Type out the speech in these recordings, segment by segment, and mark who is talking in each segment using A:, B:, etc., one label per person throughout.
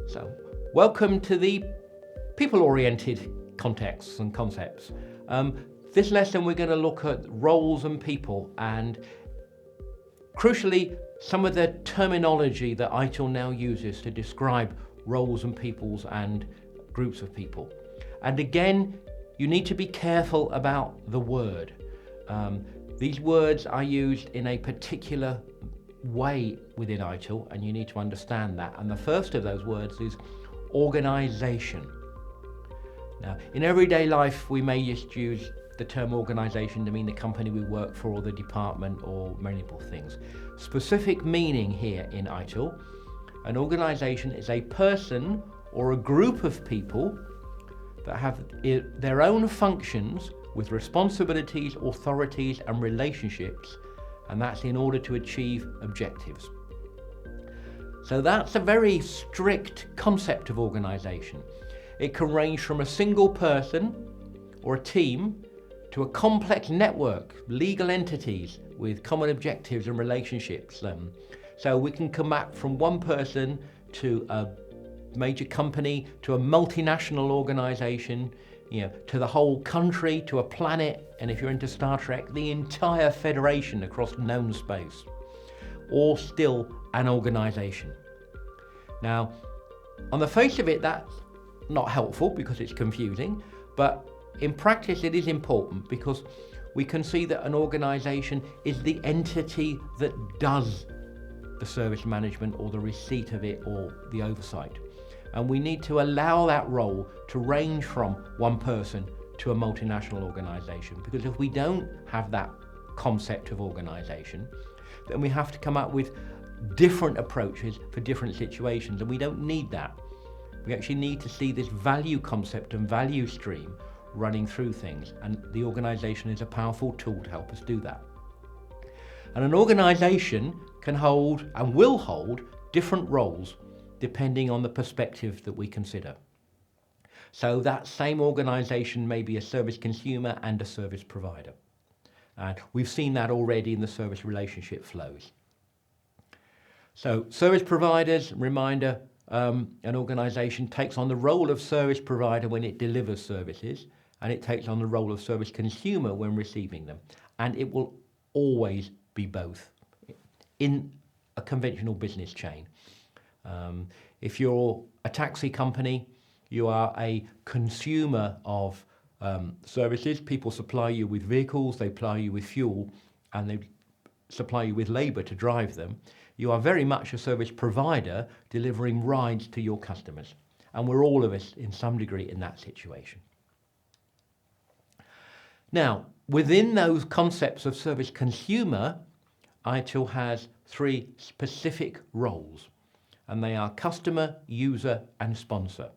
A: So, welcome to the people-oriented contexts and concepts. This lesson we're going to look at roles and people, and crucially some of the terminology that ITIL now uses to describe roles and peoples and groups of people. And again, you need to be careful about the word. These words are used in a particular way within ITIL, and you need to understand that. And the first of those words is organisation. Now, in everyday life, we may just use the term organisation to mean the company we work for or the department or multiple things. Specific meaning here in ITIL, an organisation is a person or a group of people that have their own functions with responsibilities, authorities and relationships, and that's in order to achieve objectives. So that's a very strict concept of organisation. It can range from a single person or a team to a complex network, legal entities with common objectives and relationships. So we can come back from one person to a major company, to a multinational organisation, to the whole country, to a planet, and if you're into Star Trek, the entire federation across known space, or still an organisation. Now, on the face of it, that's not helpful because it's confusing, but in practice it is important because we can see that an organisation is the entity that does the service management or the receipt of it or the oversight. And we need to allow that role to range from one person to a multinational organisation, because if we don't have that concept of organisation, then we have to come up with different approaches for different situations, and we don't need that. We actually need to see this value concept and value stream running through things, and the organisation is a powerful tool to help us do that. And an organisation can hold and will hold different roles depending on the perspective that we consider. So that same organisation may be a service consumer and a service provider. And we've seen that already in the service relationship flows. So service providers, reminder, an organisation takes on the role of service provider when it delivers services, and it takes on the role of service consumer when receiving them. And it will always be both in a conventional business chain. If you're a taxi company, you are a consumer of services. People supply you with vehicles, they supply you with fuel, and they supply you with labour to drive them. You are very much a service provider delivering rides to your customers. And we're all of us in some degree in that situation. Now, within those concepts of service consumer, ITIL has three specific roles, and they are customer, user and sponsor.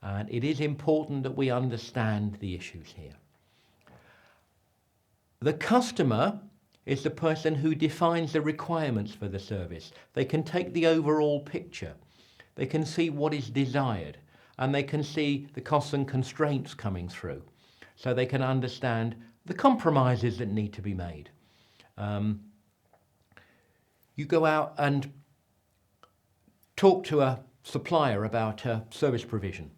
A: And it is important that we understand the issues here. The customer is the person who defines the requirements for the service. They can take the overall picture. They can see what is desired, and they can see the costs and constraints coming through. So they can understand the compromises that need to be made. You go out and talk to a supplier about service provision.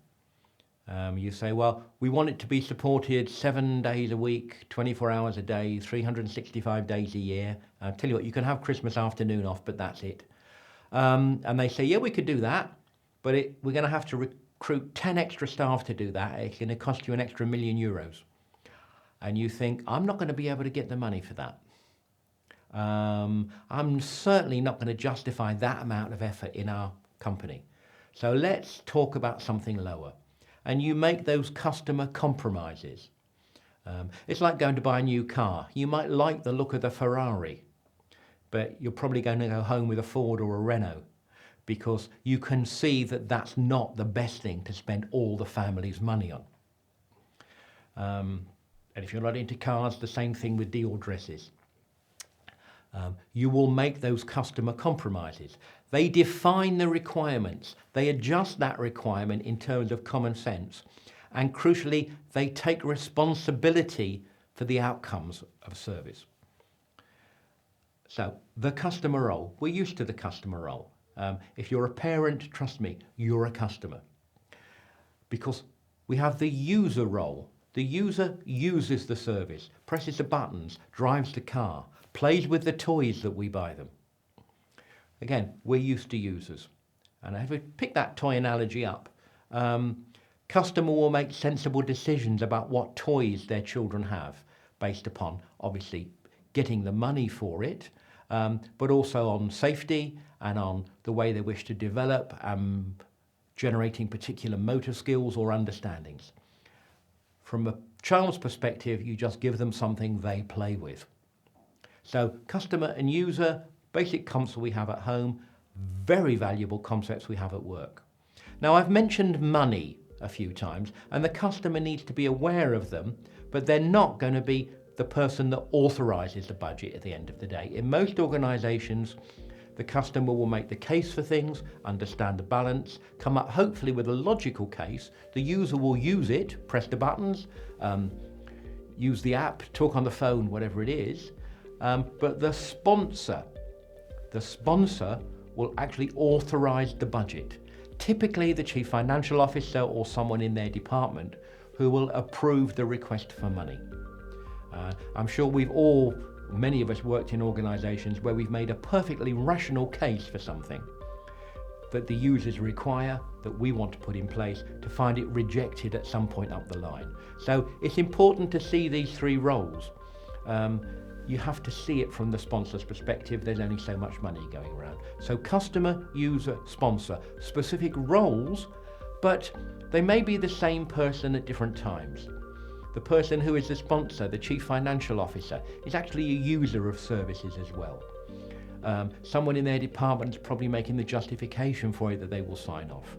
A: You say, well, we want it to be supported 7 days a week, 24 hours a day, 365 days a year. I'll tell you what, you can have Christmas afternoon off, but that's it. And they say, yeah, we could do that, but we're going to have to recruit 10 extra staff to do that. It's going to cost you an extra €1 million. And you think, I'm not going to be able to get the money for that. I'm certainly not going to justify that amount of effort in our company. So let's talk about something lower. And you make those customer compromises. It's like going to buy a new car. You might like the look of the Ferrari, but you're probably going to go home with a Ford or a Renault, because you can see that that's not the best thing to spend all the family's money on. And if you're not into cars, the same thing with Dior dresses. You will make those customer compromises. They define the requirements. They adjust that requirement in terms of common sense. And crucially, they take responsibility for the outcomes of service. So the customer role, we're used to the customer role. If you're a parent, trust me, you're a customer. Because we have the user role. The user uses the service, presses the buttons, drives the car, plays with the toys that we buy them. Again, we're used to users. And if we pick that toy analogy up, customer will make sensible decisions about what toys their children have based upon, obviously, getting the money for it, but also on safety and on the way they wish to develop, generating particular motor skills or understandings. From a child's perspective, you just give them something they play with. So customer and user, basic concepts we have at home, very valuable concepts we have at work. Now, I've mentioned money a few times, and the customer needs to be aware of them, but they're not going to be the person that authorizes the budget at the end of the day. In most organizations, the customer will make the case for things, understand the balance, come up hopefully with a logical case. The user will use it, press the buttons, use the app, talk on the phone, whatever it is. But the sponsor will actually authorize the budget. Typically the chief financial officer or someone in their department who will approve the request for money. I'm sure many of us worked in organizations where we've made a perfectly rational case for something that the users require, that we want to put in place, to find it rejected at some point up the line. So it's important to see these three roles. You have to see it from the sponsor's perspective. There's only so much money going around. So customer, user, sponsor, specific roles, but they may be the same person at different times. The person who is the sponsor, the chief financial officer, is actually a user of services as well. Someone in their department is probably making the justification for it that they will sign off.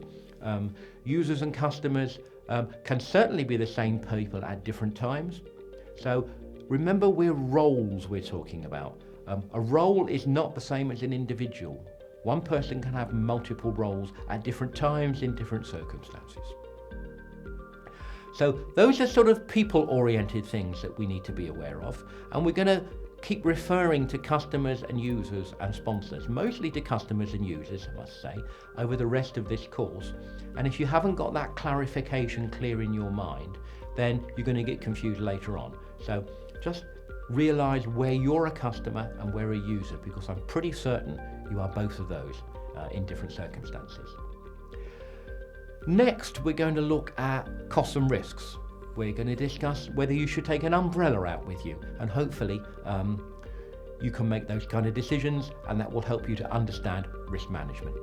A: Users and customers can certainly be the same people at different times. So remember, we're roles we're talking about. A role is not the same as an individual. One person can have multiple roles at different times in different circumstances. So those are sort of people-oriented things that we need to be aware of, and we're going to keep referring to customers and users and sponsors, mostly to customers and users, I must say, over the rest of this course. And if you haven't got that clarification clear in your mind, then you're going to get confused later on. So just realize where you're a customer and where a user, because I'm pretty certain you are both of those in different circumstances. Next, we're going to look at costs and risks. We're going to discuss whether you should take an umbrella out with you, and hopefully you can make those kind of decisions, and that will help you to understand risk management.